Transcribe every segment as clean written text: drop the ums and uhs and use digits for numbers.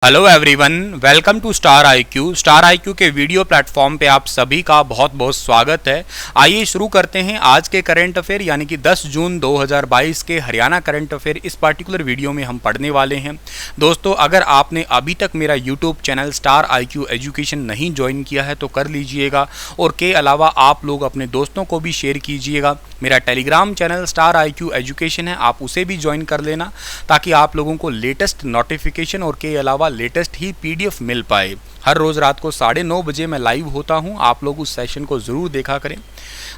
Hello everyone, welcome to Star IQ. Star IQ के video platform पे आप सभी का बहुत बहुत स्वागत है। आइए शुरू करते हैं आज के करंट अफेयर यानी कि 10 जून 2022 के हरियाणा करंट अफेयर। इस पार्टिकुलर वीडियो में हम पढ़ने वाले हैं। दोस्तों, अगर आपने अभी तक मेरा YouTube channel star IQ education नहीं ज्वाइन किया है तो कर लीजिएगा, और के अलावा आप लोग अपने दोस्तों को भी शेयर कीजिएगा। मेरा Telegram channel star IQ education है, आप उसे भी ज्वाइन कर लेना ताकि आप लोगों को लेटेस्ट नोटिफिकेशन और के अलावा लेटेस्ट ही पीडीएफ मिल पाए। हर रोज रात को 9:30 बजे मैं लाइव होता हूं, आप लोग उस सेशन को जरूर देखा करें।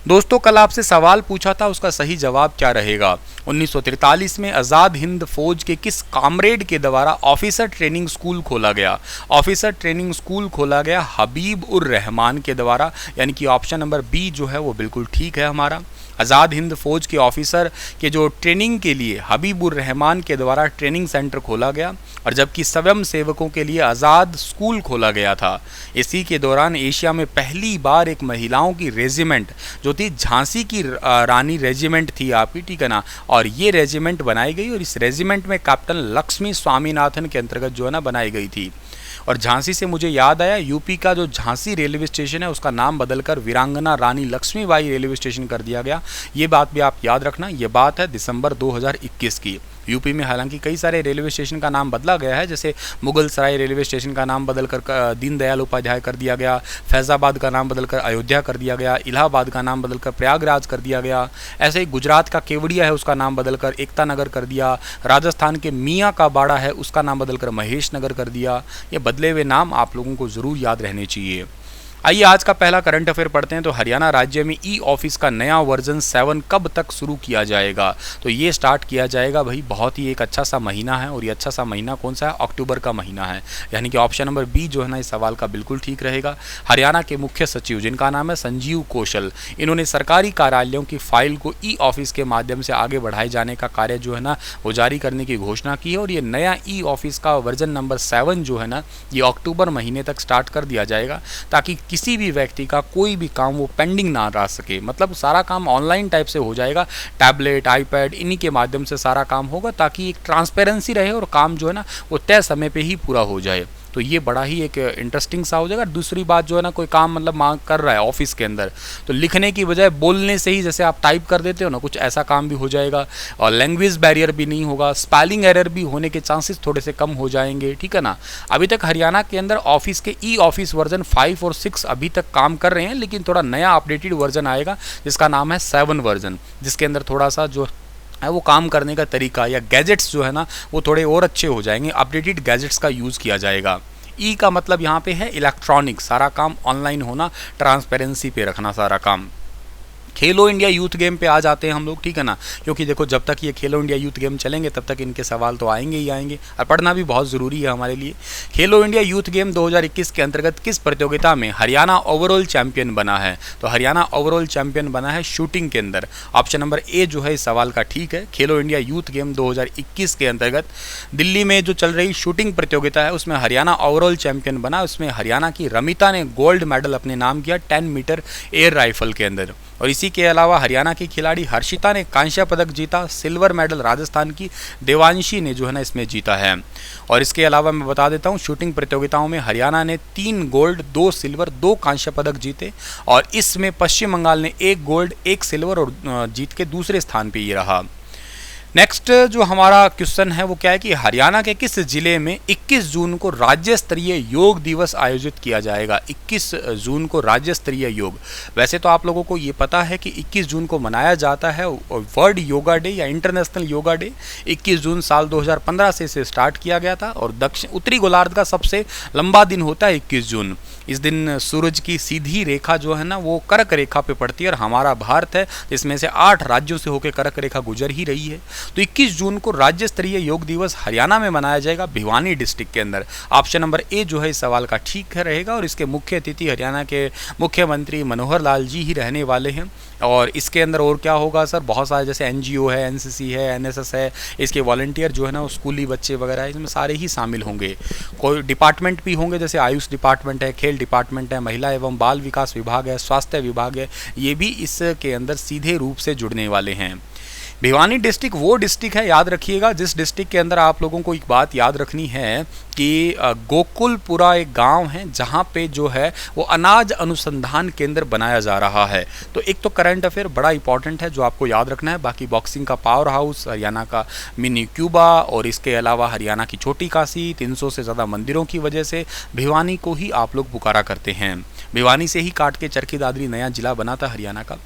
दोस्तों, कल आपसे सवाल पूछा था, उसका सही जवाब क्या रहेगा। 1943 में आज़ाद हिंद फौज के किस कामरेड के द्वारा ऑफिसर ट्रेनिंग स्कूल खोला गया। ऑफिसर ट्रेनिंग स्कूल खोला गया हबीब उर रहमान के द्वारा, यानी कि ऑप्शन नंबर बी जो है वो बिल्कुल ठीक है हमारा। आज़ाद हिंद फौज के ऑफिसर के जो ट्रेनिंग के लिए हबीब उर रहमान के द्वारा ट्रेनिंग सेंटर खोला गया, और जबकि स्वयं सेवकों के लिए आज़ाद स्कूल खोला गया था। इसी के दौरान एशिया में पहली बार एक महिलाओं की रेजिमेंट जो थी झांसी की रानी रेजिमेंट थी आपकी, ठीक है ना, और ये रेजिमेंट बनाई गई, और इस रेजिमेंट में कैप्टन लक्ष्मी स्वामीनाथन के अंतर्गत जो है ना बनाई गई थी। और झांसी से मुझे याद आया, यूपी का जो झांसी रेलवे स्टेशन है उसका नाम बदलकर वीरांगना रानी लक्ष्मीबाई रेलवे स्टेशन कर दिया गया। ये बात भी आप याद रखना। ये बात है दिसंबर 2021 की। यूपी में हालांकि कई सारे रेलवे स्टेशन का नाम बदला गया है, जैसे मुगल सराय रेलवे स्टेशन का नाम बदलकर दीनदयाल उपाध्याय कर दिया गया, फैज़ाबाद का नाम बदलकर अयोध्या कर दिया गया, इलाहाबाद का नाम बदलकर प्रयागराज कर दिया गया। ऐसे ही गुजरात का केवड़िया है उसका नाम बदलकर एकता नगर कर दिया, राजस्थान के मियाँ का बाड़ा है उसका नाम बदलकर महेश नगर कर दिया। ये बदले हुए नाम आप लोगों को ज़रूर याद रहने चाहिए। आइए आज का पहला करंट अफेयर पढ़ते हैं। तो हरियाणा राज्य में ई ऑफिस का नया वर्जन 7 कब तक शुरू किया जाएगा। तो ये स्टार्ट किया जाएगा भाई, बहुत ही एक अच्छा सा महीना है, और ये अच्छा सा महीना कौन सा है, अक्टूबर का महीना है, यानी कि ऑप्शन नंबर बी जो है ना इस सवाल का बिल्कुल ठीक रहेगा। हरियाणा के मुख्य सचिव जिनका नाम है संजीव कौशल, इन्होंने सरकारी कार्यालयों की फाइल को ई ऑफिस के माध्यम से आगे बढ़ाए जाने का कार्य जो है ना वो जारी करने की घोषणा की है, और ये नया ई ऑफिस का वर्जन नंबर 7 जो है ना ये अक्टूबर महीने तक स्टार्ट कर दिया जाएगा, ताकि किसी भी व्यक्ति का कोई भी काम वो पेंडिंग ना रह सके। मतलब सारा काम ऑनलाइन टाइप से हो जाएगा, टैबलेट आईपैड इन्हीं के माध्यम से सारा काम होगा, ताकि एक ट्रांसपेरेंसी रहे और काम जो है ना वो तय समय पे ही पूरा हो जाए। तो ये बड़ा ही एक इंटरेस्टिंग सा हो जाएगा। दूसरी बात जो है ना, कोई काम मतलब मांग कर रहा है ऑफिस के अंदर, तो लिखने की बजाय बोलने से ही जैसे आप टाइप कर देते हो ना, कुछ ऐसा काम भी हो जाएगा, और लैंग्वेज बैरियर भी नहीं होगा, स्पेलिंग एरर भी होने के चांसेस थोड़े से कम हो जाएंगे, ठीक है ना। अभी तक हरियाणा के अंदर ऑफिस के ई ऑफिस वर्जन 5 और 6 अभी तक काम कर रहे हैं, लेकिन थोड़ा नया अपडेटेड वर्जन आएगा जिसका नाम है 7 वर्जन, जिसके अंदर थोड़ा सा जो है वो काम करने का तरीका या गैजेट्स जो है ना वो थोड़े और अच्छे हो जाएंगे, अपडेटेड गैजेट्स का यूज़ किया जाएगा। ई का मतलब यहाँ पे है इलेक्ट्रॉनिक, सारा काम ऑनलाइन होना, ट्रांसपेरेंसी पे रखना सारा काम। खेलो इंडिया यूथ गेम पे आ जाते हैं हम लोग, ठीक है ना, क्योंकि देखो जब तक ये खेलो इंडिया यूथ गेम चलेंगे तब तक इनके सवाल तो आएंगे ही आएंगे, और पढ़ना भी बहुत ज़रूरी है हमारे लिए। खेलो इंडिया यूथ गेम 2021 के अंतर्गत किस प्रतियोगिता में हरियाणा ओवरऑल चैंपियन बना है। तो हरियाणा ओवरऑल चैंपियन बना है शूटिंग के अंदर। ऑप्शन नंबर ए जो है इस सवाल का ठीक है। खेलो इंडिया यूथ गेम 2021 के अंतर्गत दिल्ली में जो चल रही शूटिंग प्रतियोगिता है उसमें हरियाणा ओवरऑल चैंपियन बना। उसमें हरियाणा की रमिता ने गोल्ड मेडल अपने नाम किया 10 मीटर एयर राइफल के अंदर, और इसी के अलावा हरियाणा की खिलाड़ी हर्षिता ने कांस्य पदक जीता। सिल्वर मेडल राजस्थान की देवांशी ने जो है ना इसमें जीता है। और इसके अलावा मैं बता देता हूँ, शूटिंग प्रतियोगिताओं में हरियाणा ने 3 गोल्ड 2 सिल्वर 2 कांस्य पदक जीते, और इसमें पश्चिम बंगाल ने 1 गोल्ड 1 सिल्वर और जीत के दूसरे स्थान पर ये रहा। नेक्स्ट जो हमारा क्वेश्चन है वो क्या है कि हरियाणा के किस जिले में 21 जून को राज्य स्तरीय योग दिवस आयोजित किया जाएगा। 21 जून को राज्य स्तरीय योग, वैसे तो आप लोगों को ये पता है कि 21 जून को मनाया जाता है वर्ल्ड योगा डे या इंटरनेशनल योगा डे। 21 जून साल 2015 से इसे स्टार्ट किया गया था, और उत्तरी गोलार्ध का सबसे लंबा दिन होता है 21 जून। इस दिन सूरज की सीधी रेखा जो है ना वो कर्क रेखा पे पड़ती है, और हमारा भारत है जिसमें से 8 राज्यों से होकर कर्क रेखा गुजर ही रही है। तो 21 जून को राज्य स्तरीय योग दिवस हरियाणा में मनाया जाएगा, भिवानी डिस्ट्रिक्ट के अंदर। ऑप्शन नंबर ए जो है इस सवाल का ठीक है रहेगा, और इसके मुख्य अतिथि हरियाणा के मुख्यमंत्री मनोहर लाल जी ही रहने वाले हैं। और इसके अंदर और क्या होगा सर, बहुत सारे जैसे एनजीओ है, एनसीसी है, एनएसएस है, इसके वॉलंटियर जो है ना वो स्कूली बच्चे वगैरह इसमें सारे ही शामिल होंगे। कोई डिपार्टमेंट भी होंगे, जैसे आयुष डिपार्टमेंट है, खेल डिपार्टमेंट है, महिला एवं बाल विकास विभाग है, स्वास्थ्य विभाग है, ये भी इसके अंदर सीधे रूप से जुड़ने वाले हैं। भिवानी डिस्ट्रिक्ट वो डिस्ट्रिक्ट है, याद रखिएगा, जिस डिस्ट्रिक्ट के अंदर आप लोगों को एक बात याद रखनी है कि गोकुलपुरा एक गांव है जहां पे जो है वो अनाज अनुसंधान केंद्र बनाया जा रहा है। तो एक तो करंट अफेयर बड़ा इंपॉर्टेंट है जो आपको याद रखना है। बाकी बॉक्सिंग का पावर हाउस, हरियाणा का मिनी क्यूबा, और इसके अलावा हरियाणा की छोटी काशी, 300 से ज़्यादा मंदिरों की वजह से भिवानी को ही आप लोग पुकारा करते हैं। भिवानी से ही काट के चरखी दादरी नया जिला बना था हरियाणा का।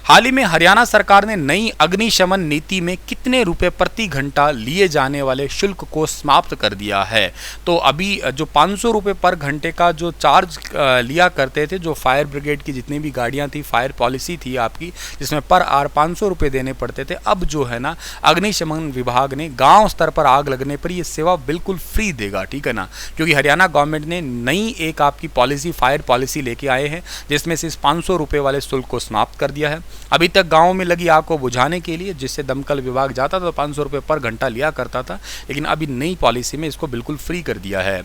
हाल ही में हरियाणा सरकार ने नई अग्निशमन नीति में कितने रुपए प्रति घंटा लिए जाने वाले शुल्क को समाप्त कर दिया है। तो अभी जो 500 रुपये पर घंटे का जो चार्ज लिया करते थे, जो फायर ब्रिगेड की जितनी भी गाड़ियां थी, फायर पॉलिसी थी आपकी, जिसमें पर आवर 500 रुपये देने पड़ते थे, अब जो है ना अग्निशमन विभाग ने गाँव स्तर पर आग लगने पर ये सेवा बिल्कुल फ्री देगा, ठीक है ना। क्योंकि हरियाणा गवर्नमेंट ने नई एक आपकी पॉलिसी, फायर पॉलिसी लेके आए हैं, जिसमें से इस 500 रुपये वाले शुल्क को समाप्त कर दिया है। अभी तक गांव में लगी आग को बुझाने के लिए जिससे दमकल विभाग जाता था तो 500 रुपये पर घंटा लिया करता था, लेकिन अभी नई पॉलिसी में इसको बिल्कुल फ्री कर दिया है।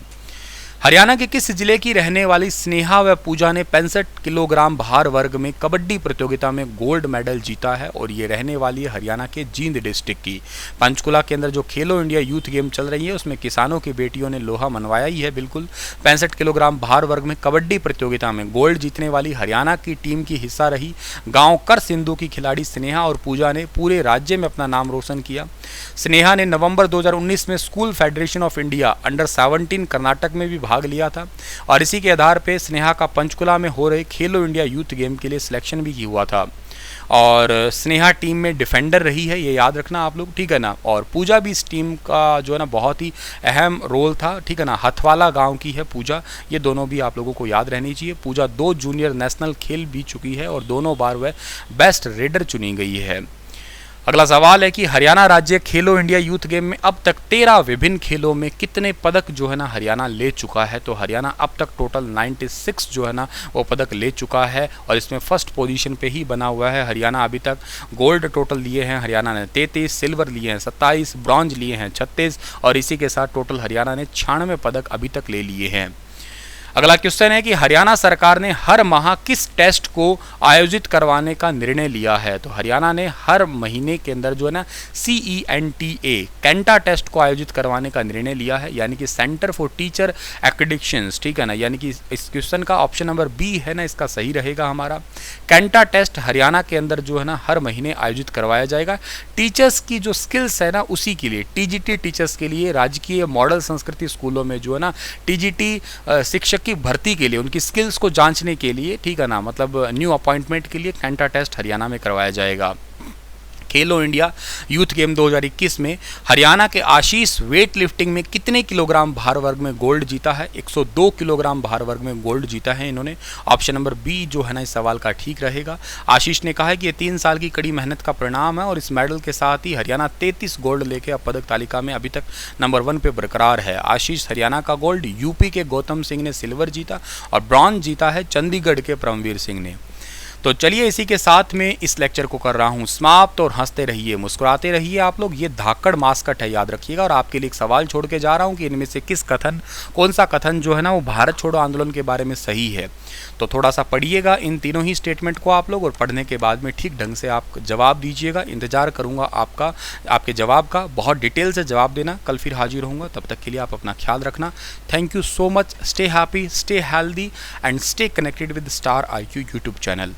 हरियाणा के किस जिले की रहने वाली स्नेहा व पूजा ने 65 किलोग्राम भार वर्ग में कबड्डी प्रतियोगिता में गोल्ड मेडल जीता है, और ये रहने वाली है हरियाणा के जींद डिस्ट्रिक्ट की। पंचकुला के अंदर जो खेलो इंडिया यूथ गेम चल रही है उसमें किसानों की बेटियों ने लोहा मनवाया ही है बिल्कुल। 65 किलोग्राम भार वर्ग में कबड्डी प्रतियोगिता में गोल्ड जीतने वाली हरियाणा की टीम की हिस्सा रही गाँव कर सिंधु की खिलाड़ी स्नेहा और पूजा ने पूरे राज्य में अपना नाम रोशन किया। स्नेहा ने नवंबर 2019 में school federation of India under 17 Karnataka में भी भाग लिया था, और इसी के आधार पे स्नेहा का पंचकुला में हो रहे खेलो इंडिया यूथ गेम के लिए सिलेक्शन भी किया हुआ था। और स्नेहा टीम में डिफेंडर रही है, ये याद रखना आप लोग, ठीक है ना। और पूजा भी इस टीम का जो है ना बहुत ही अहम रोल था, ठीक है ना। हथवाला गांव की है पूजा, ये दोनों भी आप लोगों को याद रहनी चाहिए। पूजा 2 जूनियर नेशनल खेल भी चुकी है और दोनों बार वह बेस्ट रेडर चुनी गई है। अगला सवाल है कि हरियाणा राज्य खेलो इंडिया यूथ गेम में अब तक 13 विभिन्न खेलों में कितने पदक जो है ना हरियाणा ले चुका है। तो हरियाणा अब तक टोटल 96 जो है ना वो पदक ले चुका है, और इसमें फर्स्ट पोजीशन पे ही बना हुआ है। हरियाणा अभी तक गोल्ड टोटल लिए हैं हरियाणा ने 33, सिल्वर लिए हैं 27, ब्रॉन्ज लिए हैं 36, और इसी के साथ टोटल हरियाणा ने 96 पदक अभी तक ले लिए हैं। अगला क्वेश्चन है कि हरियाणा सरकार ने हर माह किस टेस्ट को आयोजित करवाने का निर्णय लिया है। तो हरियाणा ने हर महीने के अंदर जो है ना CENTA कैंटा टेस्ट को आयोजित करवाने का निर्णय लिया है, यानी कि सेंटर फॉर टीचर एक्रेडिटेशंस, ठीक है ना। यानी कि इस क्वेश्चन का ऑप्शन नंबर बी है ना, इसका सही रहेगा हमारा। कैंटा टेस्ट हरियाणा के अंदर जो है ना हर महीने आयोजित करवाया जाएगा। टीचर्स की जो स्किल्स है ना उसी के लिए, TGT टीचर्स के लिए, राजकीय मॉडल संस्कृति स्कूलों में जो है ना TGT शिक्षक की भर्ती के लिए, उनकी स्किल्स को जांचने के लिए, ठीक है ना, मतलब न्यू अपॉइंटमेंट के लिए कैंटा टेस्ट हरियाणा में करवाया जाएगा। खेलो इंडिया यूथ गेम 2021 में हरियाणा के आशीष वेट लिफ्टिंग में कितने किलोग्राम भार वर्ग में गोल्ड जीता है। 102 किलोग्राम भार वर्ग में गोल्ड जीता है इन्होंने। ऑप्शन नंबर बी जो है ना इस सवाल का ठीक रहेगा। आशीष ने कहा है कि ये 3 साल की कड़ी मेहनत का परिणाम है, और इस मेडल के साथ ही हरियाणा 33 गोल्ड लेके अब पदक तालिका में अभी तक नंबर 1 पे बरकरार है। आशीष हरियाणा का गोल्ड, यूपी के गौतम सिंह ने सिल्वर जीता, और ब्रॉन्ज जीता है चंडीगढ़ के परमवीर सिंह ने। तो चलिए इसी के साथ में इस लेक्चर को कर रहा हूँ समाप्त, और हंसते रहिए, मुस्कुराते रहिए आप लोग। ये धाकड़ मास्कट है, याद रखिएगा। और आपके लिए एक सवाल छोड़ के जा रहा हूँ कि इनमें से कौन सा कथन जो है ना वो भारत छोड़ो आंदोलन के बारे में सही है। तो थोड़ा सा पढ़िएगा इन तीनों ही स्टेटमेंट को आप लोग, और पढ़ने के बाद में ठीक ढंग से आप जवाब दीजिएगा। इंतजार करूँगा आपके जवाब का। बहुत डिटेल से जवाब देना। कल फिर हाजिर होऊंगा, तब तक के लिए आप अपना ख्याल रखना। Thank you so much. Stay happy, stay healthy and stay connected with star IQ YouTube channel.